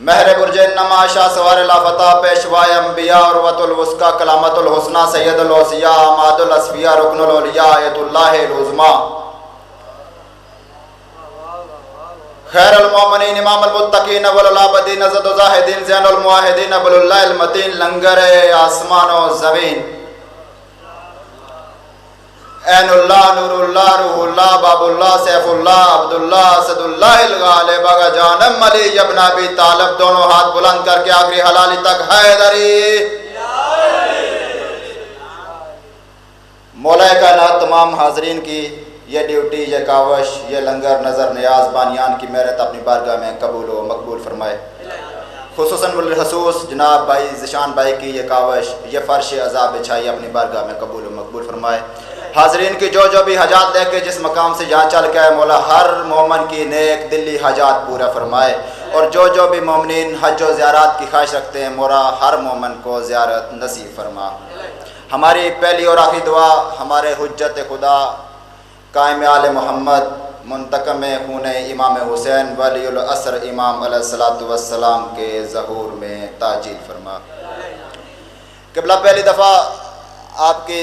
مہر برج نما شاہ سوار لافتہ پیشوائے انبیاء عروۃ الوثقی کلامت الحسنی سید الاوصیاء عماد الاصفیاء رکن الاولیاء آیت اللہ العظمیٰ خیر المومنین امام المتقین والعابدین عزت الزاہدین زین المواحدین ابو اللہ المتین لنگر آسمان و زمین عین اللہ نور اللہ روح اللہ باب اللہ سیف اللہ عبداللہ اسد اللہ الغالب آغا جانم علی ابن ابی طالب دونوں ہاتھ بلند کر کے آخری حلالی تک حیدری مولا کائنات تمام حاضرین کی یہ ڈیوٹی یہ کاوش یہ لنگر نظر نیاز بانیان کی محنت اپنی بارگاہ میں قبول و مقبول فرمائے. خصوصاً بالخصوص جناب بھائی ذیشان بھائی کی یہ کاوش یہ فرش عذاب بچھائی اپنی بارگاہ میں قبول و مقبول فرمائے. حاضرین کی جو بھی حاجات لے کے جس مقام سے جہاں چل کے آئے مولا ہر مومن کی نیک دلی حاجات پورا فرمائے. اور جو بھی مومنین حج و زیارات کی خواہش رکھتے ہیں مولا ہر مومن کو زیارت نصیب فرما. ہماری پہلی اور آخری دعا ہمارے حجت خدا قائم آل محمد منتقم خون امام حسین ولی العصر امام علیہ الصلوۃ والسلام کے ظہور میں تعجیل فرما. قبلہ پہلی دفعہ آپ کی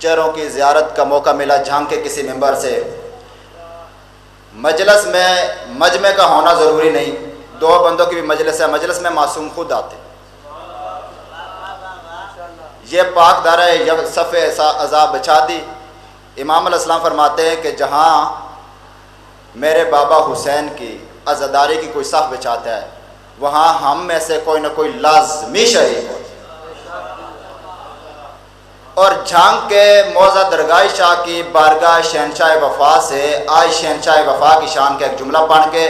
چہروں کی زیارت کا موقع ملا جھانک کے کسی ممبر سے. مجلس میں مجمع کا ہونا ضروری نہیں, دو بندوں کی بھی مجلس ہے, مجلس میں معصوم خود آتے. یہ پاک دارہ جب صف عذاب بچھا دی. امام علیہ السلام فرماتے ہیں کہ جہاں میرے بابا حسین کی عزاداری کی کوئی صف بچھاتا ہے وہاں ہم میں سے کوئی نہ کوئی لازمی شریک ہو. اور جھانک کے موضع درگاہ شاہ کی بارگاہ شہنشاہ وفا سے آج شہنشاہ وفا کی شان کا ایک جملہ پڑھ کے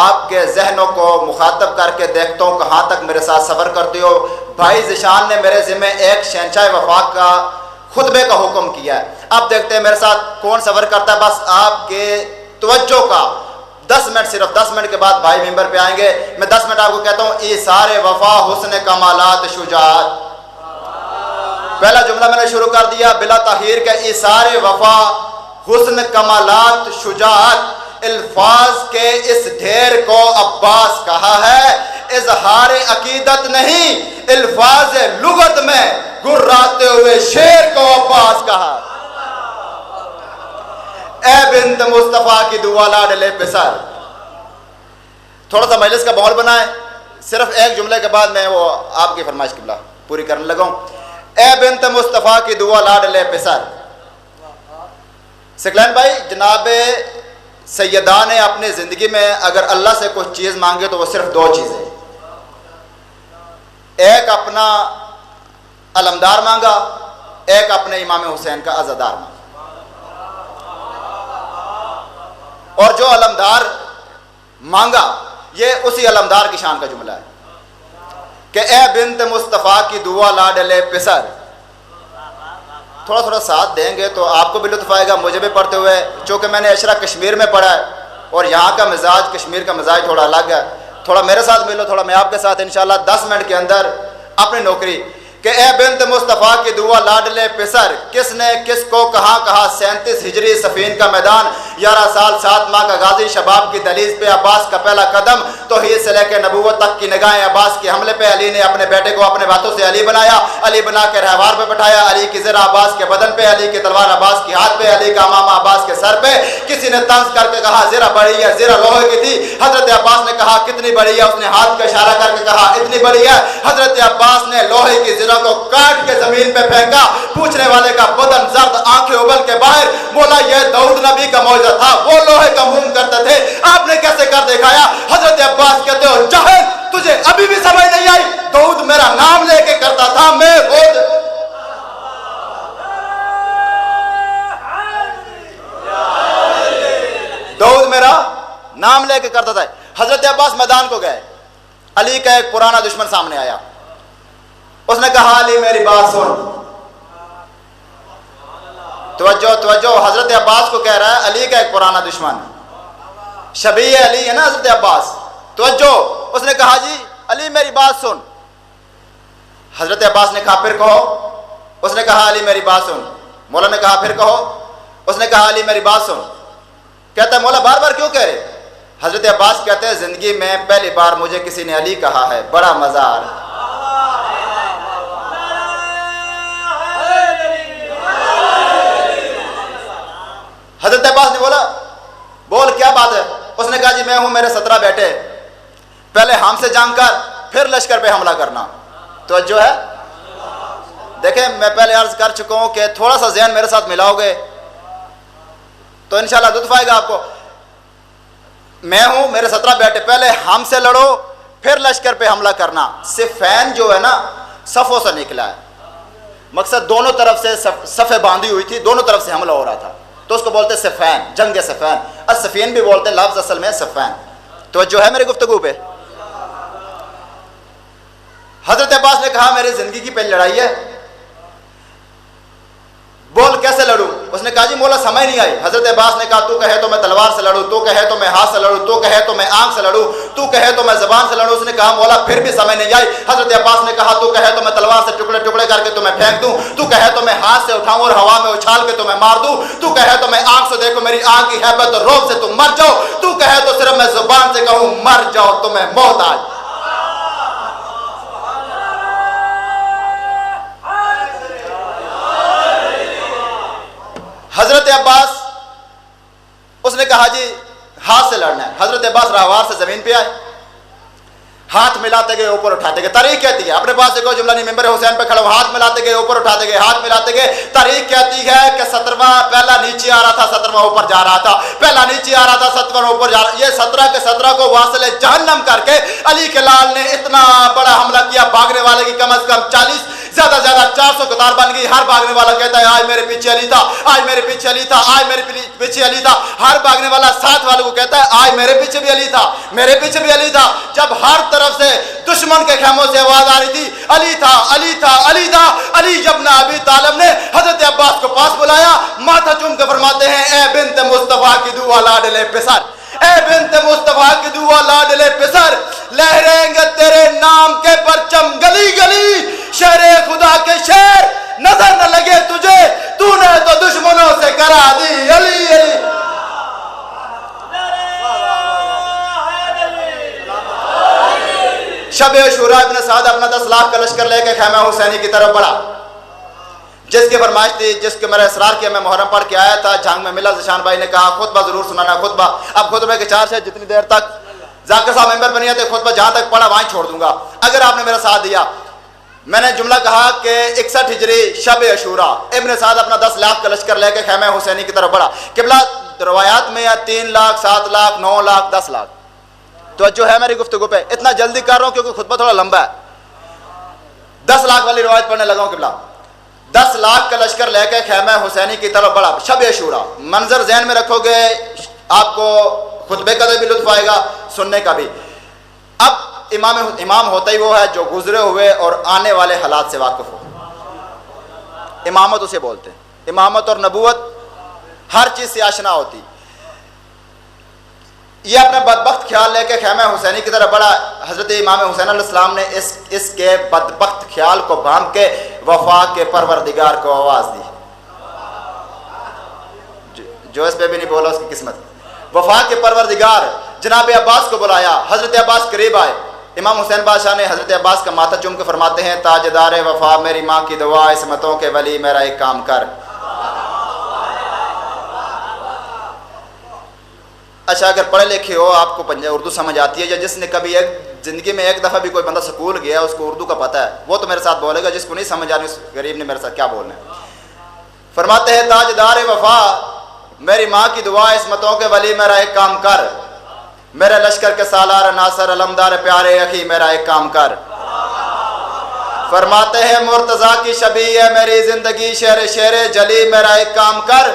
آپ کے ذہنوں کو مخاطب کر کے دیکھتا ہوں کہاں تک میرے ساتھ سفر کرتے ہو. بھائی ذیشان نے میرے ذمہ ایک شہنشاہ وفا کا خطبے کا حکم کیا ہے. اب دیکھتے ہیں میرے ساتھ کون سفر کرتا ہے. بس آپ کے توجہ کا 10 منٹ, صرف 10 منٹ کے بعد بھائی ممبر پہ آئیں گے. میں 10 منٹ آپ کو کہتا ہوں ایثار وفا حسن کمالات شجاعت. پہلا جملہ میں نے شروع کر دیا بلا تاخیر کہ ایثار وفا حسن کمالات شجاعت. الفاظ کے اس ڈھیر کو عباس کہا ہے, اظہار عقیدت نہیں الفاظ لغت میں گراتے ہوئے شیر کو عباس کہا. اے بنت مصطفیٰ کی دعا لاڈلے پسر. تھوڑا سا مجلس کا ماحول بنائیں. صرف ایک جملے کے بعد میں وہ آپ کی فرمائش قبلہ پوری کرنے لگا ہوں. اے بنت مصطفیٰ کی دعا لاڈلے پسر. سکلین بھائی, جناب سیدہ نے اپنی زندگی میں اگر اللہ سے کچھ چیز مانگے تو وہ صرف 2 چیزیں. ایک اپنا علمدار مانگا, ایک اپنے امام حسین کا عزادار مانگا. اور جو علمدار مانگا یہ اسی علمدار کی شان کا جملہ ہے کہ اے بنت مصطفیٰ کی دعا لاڈلے پسر. تھوڑا ساتھ دیں گے تو آپ کو بھی لطف آئے گا, مجھے بھی پڑھتے ہوئے. چونکہ میں نے عشرہ کشمیر میں پڑھا ہے اور یہاں کا مزاج کشمیر کا مزاج تھوڑا الگ ہے. تھوڑا میرے ساتھ ملو, تھوڑا میں آپ کے ساتھ انشاءاللہ 10 منٹ کے اندر اپنی نوکری کہ اے بنت مصطفیٰ کی دعا لاڈلے پسر. کس نے کس کو کہاں کہا. 37 ہجری صفین کا میدان, 11 سال 7 ماہ کا غازی, شباب کی دہلیز پہ عباس کا پہلا قدم, توحید سے لے کے نبوت تک کی نگاہیں عباس کے حملے پہ. علی نے اپنے بیٹے کو اپنے باتوں سے علی بنایا, علی بنا کے رہوار پہ بٹھایا. علی کی زرہ عباس کے بدن پہ, علی کی تلوار عباس کی ہاتھ پہ, علی کا امامہ عباس کے سر پہ. کسی نے طنز کر کے کہا زرہ بڑی ہے, زرہ لوہے کی تھی. حضرت عباس نے کہا کتنی بڑی ہے, اس نے ہاتھ کا اشارہ کر کے کہا اتنی بڑی ہے. حضرت عباس نے لوہے کی زرہ کو کاٹ کے زمین پہ پھینکا. پوچھنے والے کا بدن زرد, آنکھیں ابل کے باہر. بولا یہ داؤد نبی کا معجزہ تھا, وہ لوہے کا موم کرتے تھے, آپ نے کیسے کر دکھایا. حضرت عباس کہتے ہو جاہل, تجھے ابھی بھی سمجھ نہیں آئی. داؤد میرا نام لے کے کرتا تھا, میں خود داؤد میرا نام لے کے کرتا تھا. حضرت عباس میدان کو گئے. علی کا ایک پرانا دشمن سامنے آیا. اس نے کہا علی میری بات سن. توجہ, حضرت عباس کو کہہ رہا ہے علی کا ایک پرانا دشمن, شبیہ علی ہے نا حضرت عباس. توجہ, اس نے کہا جی علی میری بات سن. حضرت عباس نے کہا پھر کہو. اس نے کہا علی میری بات سن. مولا نے کہا پھر کہو. اس نے کہا علی میری بات سن. کہتا ہے مولا بار بار کیوں کہہ رہے. حضرت عباس کہتے ہیں زندگی میں پہلی بار مجھے کسی نے علی کہا ہے، بڑا مزہ آ رہا ہے۔ حضرت عباس نے بولا بول کیا بات ہے؟ اس نے کہا جی میں ہوں میرے 17 بیٹے، پہلے ہم سے جنگ کر پھر لشکر پہ حملہ کرنا۔ توجہ ہے؟ دیکھیں میں پہلے عرض کر چکا ہوں کہ تھوڑا سا ذہن میرے ساتھ ملاؤ گے تو انشاءاللہ لطف آئے گا آپ کو۔ میں ہوں میرے 17 بیٹے، پہلے ہم سے لڑو پھر لشکر پہ حملہ کرنا۔ صفین جو ہے نا صفوں سے نکلا ہے، مقصد دونوں طرف سے صفیں باندھی ہوئی تھی، دونوں طرف سے حملہ ہو رہا تھا، تو اس کو بولتے صفین، جنگ صفین، الصفین بھی بولتے ہیں، لفظ اصل میں صفین۔ تو جو ہے میری گفتگو پہ حضرت عباس نے کہا میری زندگی کی پہلی لڑائی ہے، بول کیسے لڑوں؟ اس نے کہا جی مولا سمجھ نہیں آئی۔ حضرت عباس نے کہا تو کہے تو میں تلوار سے لڑوں، تو کہے تو میں ہاتھ سے لڑوں، تو کہے تو میں آنکھ سے لڑوں، تو کہے تو میں زبان سے لڑوں۔ اس نے کہا مولا پھر بھی سمجھ نہیں آئی۔ حضرت عباس نے کہا تو کہے تو میں تلوار سے ٹکڑے ٹکڑے کر کے تمہیں پھینک دوں، تو کہے تو میں ہاتھ سے اٹھاؤں اور ہوا میں اچھال کے تمہیں مار دوں، تو کہے تو میں آنکھ سے دیکھو میری آنکھ کی ہیبت اور روب سے تم مر جاؤ، تو کہے تو صرف میں زبان سے کہوں مر جاؤ تمہیں موت آئے۔ حضرت عباس اس نے کہا جی ہاتھ سے لڑنا ہے۔ حضرت عباس راہوار سے زمین پہ آئے، ہاتھ ملاتے گئے اوپر اٹھاتے گئے۔ تاریخ کہتی ہے، اپنے پاس سے کوئی جملہ نہیں، ممبر حسین پہ کھڑا ہو، ہاتھ ملاتے گئے اوپر اٹھاتے گئے، ہاتھ ملاتے گئے۔ تاریخ کہتی ہے کہ 17واں پہلا نیچے آ رہا تھا، 17واں اوپر جا رہا تھا، پہلا نیچے آ رہا تھا، 17واں اوپر جا رہا۔ یہ 17 کے 17 کو واصل جہنم کر کے علی کے لال نے اتنا بڑا حملہ کیا، بھاگنے والے کی کم از کم 40 زیادہ 400 قطار بن گئی۔ ہر بھاگنے والا کہتا ہے آج میرے پیچھے علی تھا، آج میرے پیچھے علی تھا، آج میرے پیچھے علی تھا۔ ہر بھاگنے والا ساتھ والوں کو کہتا ہے آج میرے پیچھے بھی علی تھا، میرے پیچھے بھی علی تھا۔ جب ہر طرف سے دشمن کے خیموں سے آواز آ رہی تھی علی تھا، علی تھا، علی تھا، علی ابن ابی طالب نے حضرت عباس کو پاس بلایا، ماتھا چوم کے فرماتے ہیں اے بنت مصطفیٰ کی دعا لاڈلے پسر، اے بنت مصطفیٰ کی دعا لاڈلے پسر، لہریں گے تیرے نام کے پرچم گلی گلی، شہر خدا کے شہر نظر نہ لگے تجھے، تو نے تو دشمنوں سے کرا دی علی علی۔ شب عاشوراء ابن سعد اپنا 10 لاکھ کا لشکر لے کے خیمہ حسینی کی طرف بڑھا، جس کی فرمائش تھی، جس کے میرا اصرار کیا، میں محرم پڑھ کے آیا تھا، جنگ میں ملا۔ ذیشان بھائی نے کہا خطبہ ضرور سنانا، خطبہ۔ اب خطبے کے 4 سے جتنی دیر تک ذاکر صاحب ممبر بنی تھے، خطبہ جہاں تک پڑھا وہیں چھوڑ دوں گا اگر آپ نے میرا ساتھ دیا۔ میں نے جملہ کہا کہ 61 ہجری شب عاشوراء ابن سعد اپنا 10 لاکھ کا لشکر لے کے خیمہ حسینی کی طرف بڑھا۔ قبلہ روایات میں 3 لاکھ، 7 لاکھ، 9 لاکھ، 10 لاکھ۔ تو جو ہے میری گفتگو پہ اتنا جلدی کر رہا ہوں کیونکہ خطبہ تھوڑا لمبا ہے۔ 10 لاکھ والی روایت پڑھنے لگا ہوں قبلہ۔ 10 لاکھ کا لشکر لے کے خیمہ حسینی کی طرف بڑھا شب عاشوراء۔ منظر ذہن میں رکھو گے آپ کو خطبے کا بھی لطف آئے گا، سننے کا بھی۔ اب امام ہوتا ہی وہ ہے جو گزرے ہوئے اور آنے والے حالات سے واقف ہو۔ امامت اسے بولتے ہیں، امامت اور نبوت ہر چیز سے آشنا ہوتی۔ یہ اپنا بدبخت خیال لے کے خیمہ حسینی کی طرف بڑھا۔ حضرت امام حسین علیہ السلام نے اس کے بدبخت خیال کو باندھ کے وفا کے پروردگار کو آواز دی۔ جو اس پہ بھی نہیں بولا اس کی قسمت۔ وفا کے پروردگار جناب عباس کو بلایا، حضرت عباس قریب آئے۔ امام حسین بادشاہ نے حضرت عباس کا ماتھا چوم کے فرماتے ہیں تاجدار وفا میری ماں کی دعا، عصمتوں کے ولی میرا ایک کام کر۔ اچھا اگر پڑھے لکھے ہو، آپ کو اردو سمجھ آتی ہے، یا جس نے کبھی ایک زندگی میں ایک دفعہ بھی کوئی بندہ سکول گیا اس کو اردو کا پتہ ہے، وہ تو میرے ساتھ بولے گا۔ جس کو نہیں سمجھ آ رہی اس غریب نے میرے ساتھ کیا بولنا ہے۔ فرماتے ہیں تاجدار وفا میری ماں کی دعا، عصمتوں کے ولی میرا ایک کام کر، میرے لشکر کے سالار ناصر علمدار پیارے اخی میرا ایک کام کر۔ فرماتے ہیں مرتضیٰ کی شبیہ ہے میری زندگی، شہر شیر جلی میرا ایک کام کر،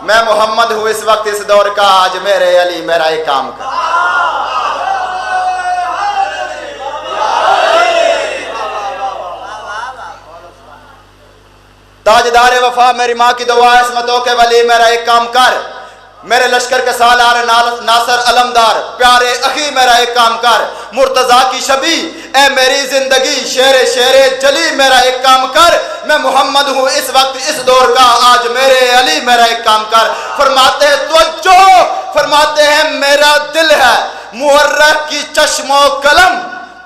میں محمد ہوں اس وقت اس دور کا، آج میرے علی میرا ایک کام کر۔ تاجدار وفا میری ماں کی دعا، عصمتوں کے ولی میرا ایک کام کر، میرے لشکر کے سالار ناصر علمدار، پیارے اخی میرا ایک کام کر، مرتضیٰ کی شبی اے میری زندگی، شیر جلی میرا ایک کام کر، میں محمد ہوں اس وقت اس دور کا، آج میرے علی میرا ایک کام کر۔ فرماتے ہیں توجہ، فرماتے ہیں میرا دل ہے مورخ کی چشم و قلم،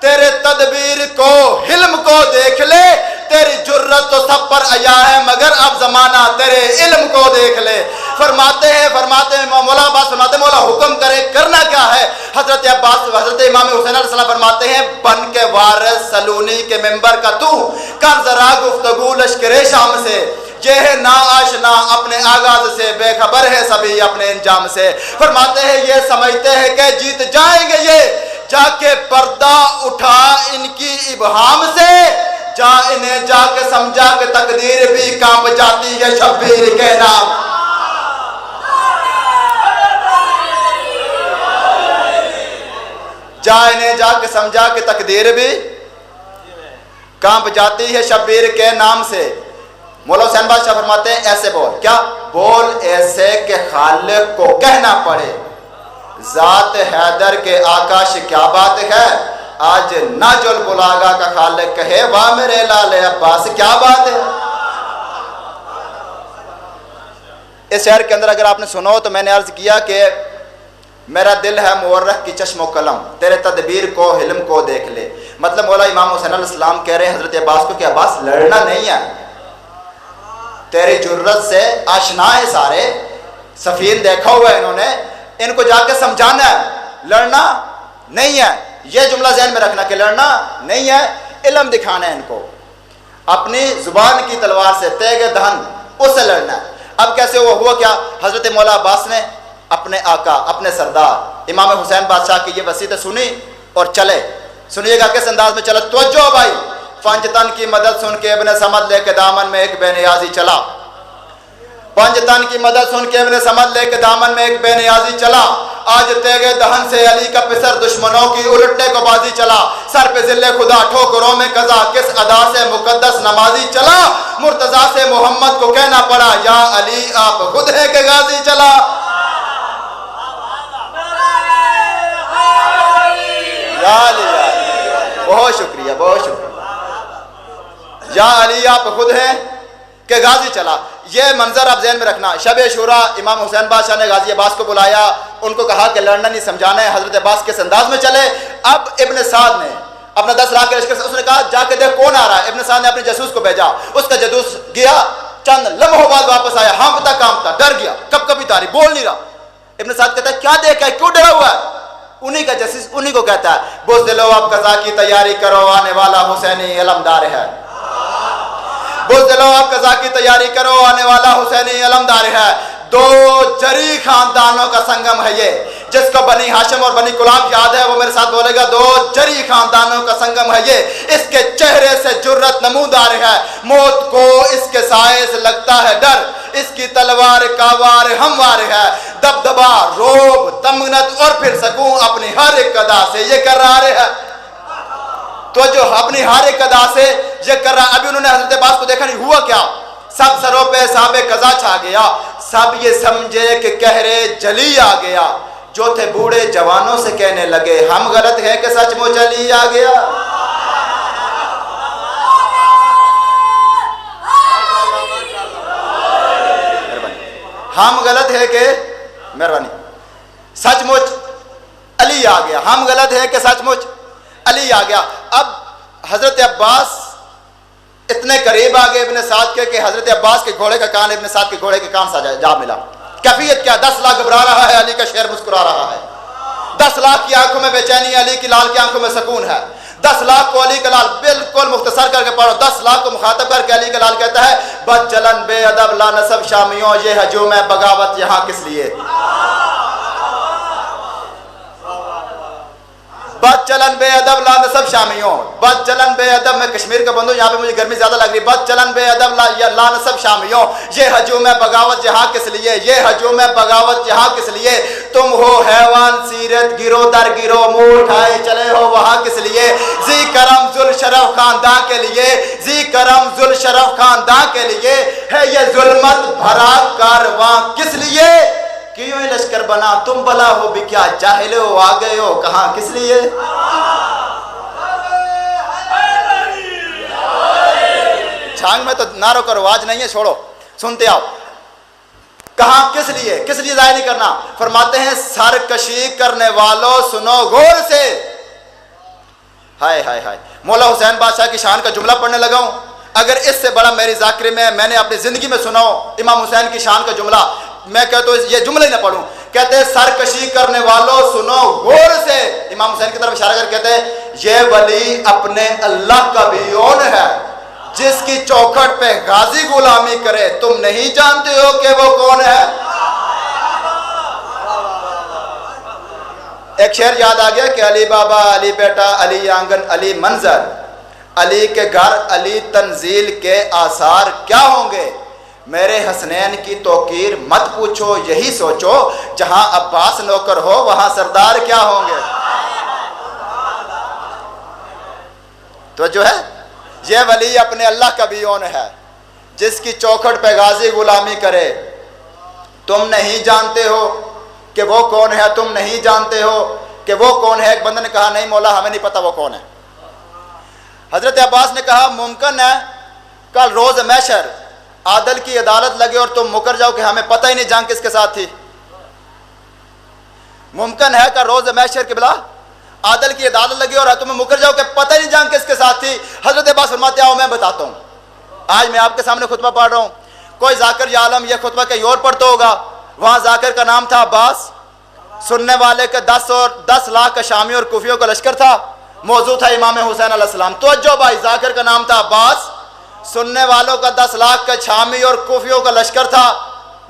تیرے تدبیر کو حلم کو دیکھ لے، تیری جرت تو سب پر عیا ہے مگر اب زمانہ تیرے علم کو دیکھ لے۔ فرماتے ہیں مولا عباس فرماتے ہیں مولا حکم کرے کرنا کیا ہے؟ حضرت امام حسین علیہ السلام فرماتے ہیں بن کے وارث سلونی کے ممبر کا تو کر ذرا گفتگو لشکر شام سے، یہ ہے نا آشنا اپنے آغاز سے، بے خبر ہے سبھی اپنے انجام سے۔ فرماتے ہیں یہ سمجھتے ہیں کہ جیت جائیں گے یہ، جا کے پردہ اٹھا ان کی ابہام سے، جا انہیں جا کے سمجھا کہ تقدیر بھی کانپ جاتی ہے شبیر کے نام۔ جا انہیں جا کے سمجھا کہ تقدیر بھی کانپ جاتی ہے شبیر کے نام سے۔ مولا حسین بادشاہ فرماتے ہیں ایسے بول، کیا بول ایسے کہ خالق کو کہنا پڑے، ذات حیدر کے آکاش کیا بات ہے، آج نہ جل بلاگا کا خالق کہے واہ میرے لال عباس کیا بات ہے۔ اس شعر کے اندر اگر آپ نے سنا ہو تو میں نے عرض کیا کہ میرا دل ہے مورخ کی چشم و قلم، تیرے تدبیر کو حلم کو دیکھ لے۔ مطلب مولا امام حسین علیہ السلام کہہ رہے ہیں حضرت عباس کو کہ عباس لڑنا نہیں ہے، تیری جرت سے آشنا ہے سارے، سفیر دیکھا ہوا ہے انہوں نے، ان کو جا کے سمجھانا ہے، لڑنا نہیں ہے۔ یہ جملہ ذہن میں رکھنا کہ لڑنا نہیں ہے، علم دکھانا ہے ان کو، اپنی زبان کی تلوار سے تیغ دہن اس سے لڑنا ہے۔ اب کیسے ہوا کیا؟ حضرت مولا عباس نے اپنے آقا اپنے سردار امام حسین بادشاہ کی یہ وصیت سنی اور چلے۔ سنیے گا کس انداز میں چلا، توجہ بھائی، پنج تن کی مدد سن کے ابن سمد لے کے دامن میں ایک بے نیازی چلا، پنج تن کی مدد سن کے ابن سمد لے کے دامن میں ایک بے نیازی چلا، آج تیغ دہن سے علی کا پسر دشمنوں کی الٹنے کو بازی چلا، سر پہ ذل خدا ٹھوکروں میں قضا کس ادا سے مقدس نمازی چلا، مرتضیٰ سے محمد کو کہنا پڑا یا علی آپ خود ہیں کہ غازی چلا۔ یا علی بہت شکریہ بہت شکریہ، یا علی آپ خود ہیں کہ غازی چلا۔ یہ منظر آپ ذہن میں رکھنا، شب عاشوراء امام حسین بادشاہ نے غازی عباس کو بلایا، ان کو کہا کہ لڑنا نہیں سمجھانا ہے، حضرت عباس کس انداز میں چلے۔ اب ابن سعد نے اپنا 10 لاکھ کے لشکر سے اس نے کہا جا کے دیکھ کون آ رہا ہے۔ ابن سعد نے اپنے جاسوس کو بھیجا، اس کا جاسوس گیا، چند لمحوں بعد واپس آیا، ہانپتا کانپتا ڈر گیا، کب کبھی تاری بول نہیں رہا۔ ابن سعد کہتا ہے کیا دیکھا ہے، کیوں ڈرا ہوا ہے؟ انہی کا جاسوس انہی کو کہتا ہے بزدلو اب قضا کی تیاری کرو، آنے والا حسینی علمدار ہے، بزدلو اب قضا کی تیاری کرو، آنے والا حسینی علمدار ہے۔ دو جری خاندانوں کا سنگم ہے یہ، جس کو بنی ہاشم اور بنی کلاب یاد ہے وہ میرے ساتھ بولے گا، دو جری خاندانوں کا سنگم ہے یہ، اس کے چہرے سے جرت نمودار ہے، موت کو اس کے سائے سے لگتا ہے ڈر، اس کی تلوار کاوار ہموار ہے، دبدبا روب تمنت اور پھر سکون اپنی ہر ایک ادا سے یہ کر رہا ہے۔ تو جو اپنی ہر ایک ادا سے یہ کر رہا۔ ابھی انہوں نے حضرت عباس کو دیکھا نہیں، ہوا کیا؟ سب سروں پہ صاحب قضا چھا گیا، سب یہ سمجھے کہ کہرے جلی آ گیا، جو تھے بوڑھے جوانوں سے کہنے لگے ہم غلط ہیں کہ سچ مچ علی آ گیا۔ ہم غلط ہے کہ مہربانی سچ مچ علی آ گیا، ہم غلط ہے کہ سچ مچ علی آ گیا۔ اب حضرت عباس اتنے قریب آگے ابن سعد کے کہ حضرت عباس کے گھوڑے کا کان ابن سعد کے گھوڑے کے کان سے جا ملا۔ کیفیت کیا؟ 10 لاکھ گھبرا رہا ہے، علی کا شعر مسکرا رہا ہے، 10 لاکھ کی آنکھوں میں بے چینی، علی کی لال کی آنکھوں میں سکون ہے۔ 10 لاکھ کو علی کا لال بالکل مختصر کر کے پڑھو، 10 لاکھ کو مخاطب کر کے علی کا لال کہتا ہے بد چلن بے ادب لا نسب شامیوں، یہ ہجوم ہے بغاوت یہاں کس لیے، بد چلن بے ادب لا نسب شامیوں، بد چلن بے ادب، میں کشمیر کا بندوں، یہاں پہ مجھے گرمی زیادہ لگ رہی، بد چلن بے ادب لا نسب شامیوں، یہ ہجوم ہے بغاوت یہاں کس لیے، یہ ہجوم ہے بغاوت یہاں کس لیے، تم ہو حیوان سیرت گرو در گرو، منہ اٹھائے چلے ہو وہاں کس لیے، ذی کرم ذل شرف خاندان کے لیے، ذی کرم ذل شرف خاندان کے لیے ہے یہ ظلمت بھرا کارواں کس لیے، کیوں ہی لشکر بنا تم بلا ہو بھی کیا، جاہل ہو آ گئے ہو کہاں کس لیے؟ چھانگ میں تو نعروں کا رواج نہیں ہے، چھوڑو سنتے آؤ. کہاں کس لیے، کس لیے ضائع نہیں کرنا؟ فرماتے ہیں سرکشی کرنے والوں سنو غور سے. ہائے ہائے ہائے، مولا حسین بادشاہ کی شان کا جملہ پڑھنے لگا ہوں. اگر اس سے بڑا میری ذاکرے میں نے اپنی زندگی میں سنا ہو امام حسین کی شان کا جملہ، میں کہتا ہوں یہ جملہ ہی نہ پڑھوں. کہتے ہیں سرکشی کرنے والوں سنو غور سے. امام حسین کی طرف اشارہ کر کہتے ہیں یہ ولی اپنے اللہ کا بیون ہے جس کی چوکھٹ پہ غازی غلامی کرے، تم نہیں جانتے ہو کہ وہ کون ہے؟ ایک شعر یاد آ گیا کہ علی بابا، علی بیٹا، علی آنگن، علی منظر، علی کے گھر، علی تنزیل کے آثار کیا ہوں گے؟ میرے حسنین کی توقیر مت پوچھو، یہی سوچو جہاں عباس نوکر ہو وہاں سردار کیا ہوں گے؟ تو جو ہے یہ ولی اپنے اللہ کا بیون ہے جس کی چوکھٹ پہ غازی غلامی کرے، تم نہیں جانتے ہو کہ وہ کون ہے، تم نہیں جانتے ہو کہ وہ کون ہے. ایک بندے نے کہا نہیں مولا ہمیں نہیں پتا وہ کون ہے. حضرت عباس نے کہا ممکن ہے کل روز محشر عادل کی عدالت لگے اور تم مکر جاؤ کہ ہمیں پتہ ہی نہیں جنگ کس کے ساتھ تھی. ممکن ہے کہ روز محشر کے بلا عادل کی عدالت لگی اور تمہیں مکر جاؤ کہ پتہ ہی نہیں جنگ کس کے ساتھ تھی. حضرت عباس فرماتے آؤ میں بتاتا ہوں. آج میں آپ کے سامنے خطبہ پڑھ رہا ہوں، کوئی ذاکر یا عالم یہ خطبہ کہیں اور پڑھتا ہوگا. وہاں ذاکر کا نام تھا عباس، سننے والے کے 10 لاکھ کا شامی اور کوفیوں کا لشکر تھا. موضوع تھا امام حسین علیہ السلام. توجہ بھائی، ذاکر کا نام تھا عباس، سننے والوں کا 10 لاکھ کا شامی اور کوفیوں کا لشکر تھا.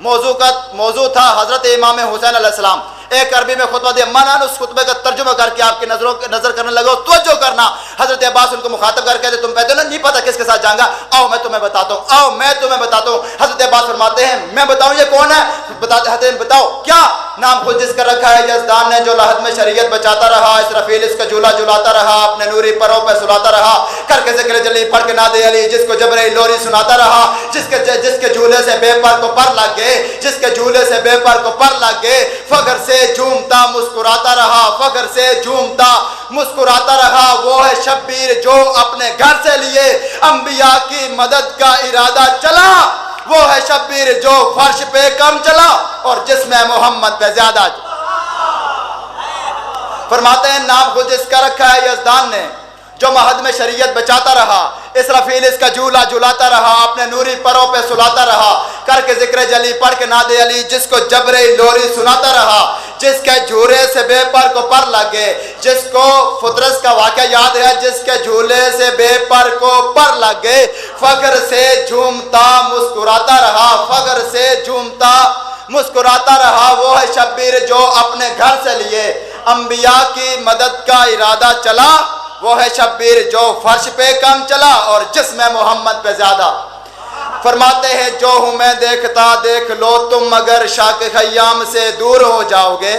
موضوع تھا حضرت امام حسین علیہ السلام. ایک عربی میں خطبہ دیا، منان اس خطبے کا ترجمہ کر کے آپ کی نظر کرنے لگا. توجہ کرنا، حضرت عباس ان کو مخاطب کر کہتے تم کہتے ہو نا نہیں پتا کس کے ساتھ جائیں گا، آؤ میں تمہیں بتاتا ہوں، آؤ میں تمہیں بتاتا ہوں. حضرت عباس فرماتے ہیں میں بتاؤں یہ کون ہے؟ حضرت بتاؤ کیا نام خود جس کا رکھا ہے یزدان نے، جو لحد میں شریعت بچاتا رہا، اسرافیل اس کا جھولا جھلاتا رہا، اپنے نوری پروں پہ سلاتا رہا، کر کے ذکر جلی پڑھ کے ناد علی، جس کو جبرائیل لوری سناتا رہا، جس کے جھولے سے بے پر کو پر لگ گئے، جس کے جھولے سے بے پر کو پر لگ گئے، فخر سے جھومتا مسکراتا رہا، فخر سے جھومتا مسکراتا رہا. وہ ہے شبیر جو اپنے گھر سے لیے انبیاء کی مدد کا ارادہ چلا. وہ ہے شبیر جو فرش پہ کم چلا اور جسم محمد پہ زیادہ. فرماتے ہیں نام خود جس کا رکھا ہے یزدان نے، جو مہد میں شریعت بچاتا رہا، اسرافیل اس کا جھولا جھلاتا رہا، اپنے نوری پروں پہ سلاتا رہا، کر کے ذکر جلی پڑھ کے ناد علی، جس کو جبرائیل لوری سناتا رہا، جس کے جھولے سے بے پر کو پر لگے، جس کو فطرس کا واقعہ یاد ہے، جس کے جھولے سے بے پر کو پر لگے، فخر سے جھومتا مسکراتا رہا، فخر سے جھومتا مسکراتا رہا. وہ ہے شبیر جو اپنے گھر سے لیے انبیاء کی مدد کا ارادہ چلا. وہ ہے شبیر جو فرش پہ کم چلا اور جسم محمد پہ زیادہ. فرماتے ہیں جو ہوں میں دیکھتا دیکھ لو تم، مگر شاک خیام سے دور ہو جاؤ گے.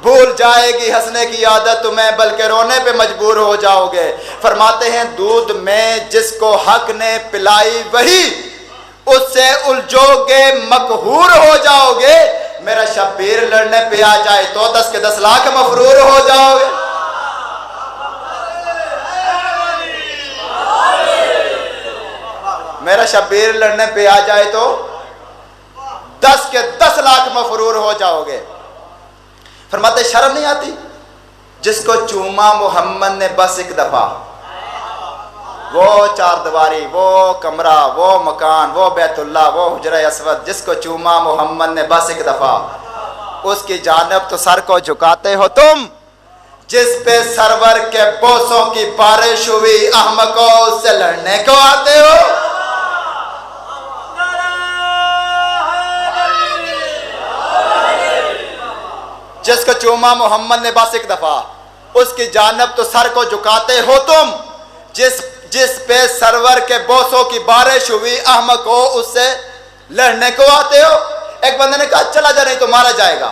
بھول جائے گی ہنسنے کی عادت تمہیں، بلکہ رونے پہ مجبور ہو جاؤ گے. فرماتے ہیں دودھ میں جس کو حق نے پلائی وہی، اس سے الجھو گے مقہور ہو جاؤ گے. میرا شبیر لڑنے پہ آ جائے تو 10 کے 10 لاکھ مفرور ہو جاؤ گے. میرا شبیر لڑنے پہ آ جائے تو 10 کے 10 لاکھ مفرور ہو جاؤ گے. فرماتے شرم نہیں آتی جس کو چوما محمد نے بس ایک دفعہ، وہ 4 دیواری، وہ کمرہ، وہ مکان، وہ بیت اللہ، وہ حجرہ اسود، جس کو چوما محمد نے بس ایک دفعہ، اس کی جانب تو سر کو جھکاتے ہو تم. جس پہ سرور کے بوسوں کی بارش ہوئی احمقوں اس سے لڑنے کو آتے ہو. جس کو چوما محمد نے بس ایک دفعہ، اس کی جانب تو سر کو جھکاتے ہو تم. جس پہ سرور کے بوسوں کی بارش ہوئی احمق ہو اس سے لڑنے کو آتے ہو. ایک بندے نے کہا چلا جا نہیں تو مارا جائے گا.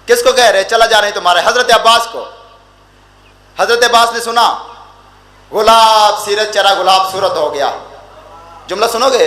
کس کو کہہ رہے چلا جا نہیں تو مارا؟ حضرت عباس کو. حضرت عباس نے سنا گلاب سیرت چرا گلاب صورت ہو گیا. جملہ سنو گے؟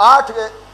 8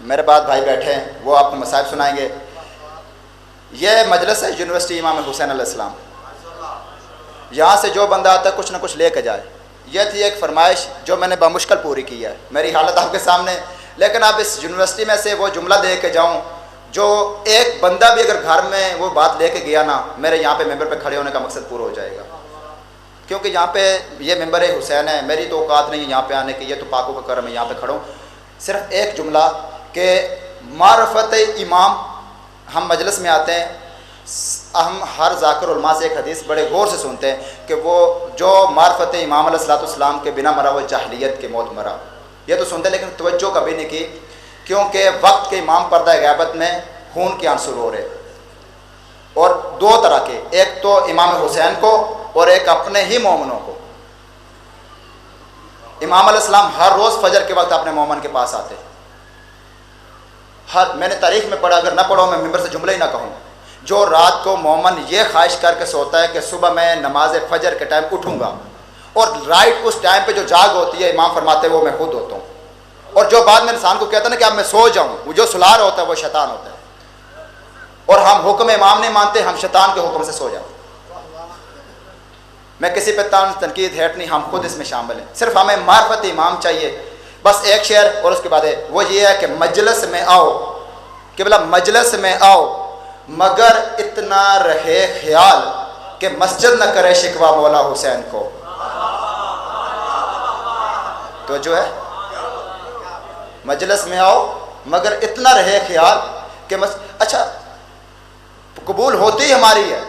میرے بعد بھائی بیٹھے ہیں, وہ آپ کو مصائب سنائیں گے. یہ مجلس ہے یونیورسٹی امام حسین علیہ السلام. یہاں سے جو بندہ آتا ہے کچھ نہ کچھ لے کے جائے. یہ تھی ایک فرمائش جو میں نے بمشکل پوری کی ہے, میری حالت آپ کے سامنے. لیکن اب اس یونیورسٹی میں سے وہ جملہ دے کے جاؤں جو ایک بندہ بھی اگر گھر میں وہ بات لے کے گیا نا, میرے یہاں پہ ممبر پہ کھڑے ہونے کا مقصد پورا ہو جائے گا. کیونکہ یہاں پہ یہ ممبر حسین ہے, میری تو اوقات نہیں ہے یہاں پہ آنے کی, یہ تو پاکوں کا کرم ہے یہاں پہ کھڑوں. صرف ایک جملہ کہ معرفت امام, ہم مجلس میں آتے ہیں, ہم ہر ذاکر علماء سے ایک حدیث بڑے غور سے سنتے ہیں کہ وہ جو معرفت امام علیہ الصلوۃ والسلام کے بنا مرا وہ جاہلیت کے موت مرا. یہ تو سنتے لیکن توجہ کبھی نہیں کی, کیونکہ وقت کے امام پردہ غیبت میں خون کے آنسو رو رہے. اور دو طرح کے, ایک تو امام حسین کو اور ایک اپنے ہی مومنوں کو. امام علیہ السلام ہر روز فجر کے وقت اپنے مومن کے پاس آتے. میں نے تاریخ میں پڑھا, اگر نہ پڑھو میں ممبر سے جملہ ہی نہ کہوں, جو رات کو مومن یہ خواہش کر کے سوتا ہے کہ صبح میں نماز فجر کے ٹائم اٹھوں گا, اور رائٹ اس ٹائم پہ جو جاگ ہوتی ہے امام فرماتے ہیں وہ میں خود ہوتا ہوں. اور جو بعد میں انسان کو کہتا ہے نا کہ اب میں سو جاؤں, وہ جو سلار ہوتا ہے وہ شیطان ہوتا ہے. اور ہم حکم امام نہیں مانتے, ہم شیطان کے حکم سے سو جاتے. میں کسی پہ تنقید ہیٹ نہیں, ہم خود اس میں شامل ہیں. صرف ہمیں معرفت امام چاہیے. بس ایک شعر اور اس کے بعد وہ یہ ہے کہ مجلس میں آؤ, کہ بلا مجلس میں آؤ مگر اتنا رہے خیال کہ مسجد نہ کرے شکوہ مولا حسین کو. تو جو ہے مجلس میں آؤ مگر اتنا رہے خیال کہ اچھا قبول ہوتی ہماری ہے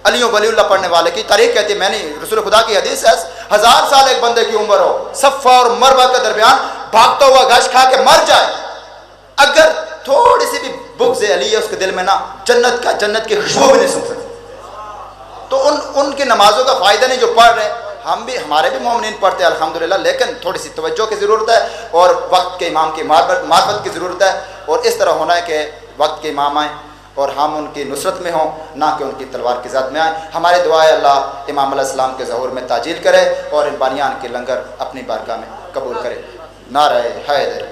علی ولی اللہ پڑھنے والے کی تاریخ کہتی ہے, میں نہیں, رسول خدا کی حدیث ہے 1000 سال ایک بندے کی عمر ہو, صفا اور مروہ کے درمیان بھاگتا ہوا گھاس کھا کے مر جائے, اگر تھوڑی سی بھی بغض علی ہے اس کے دل میں نا, جنت کی خوشبو بھی نہیں سن سکتے. تو ان کی نمازوں کا فائدہ نہیں جو پڑھ رہے ہیں. ہم بھی, ہمارے بھی مومنین پڑھتے ہیں الحمدللہ, لیکن تھوڑی سی توجہ کی ضرورت ہے اور وقت کے امام کی معرفت کی ضرورت ہے. اور اس طرح ہونا ہے کہ وقت کے امام آئیں اور ہم ان کی نصرت میں ہوں, نہ کہ ان کی تلوار کی زد میں آئیں. ہماری دعا ہے اللہ امام علیہ السلام کے ظہور میں تاجیل کرے اور ان بانیان کے لنگر اپنی بارگاہ میں قبول کرے. نعرہ حیدر.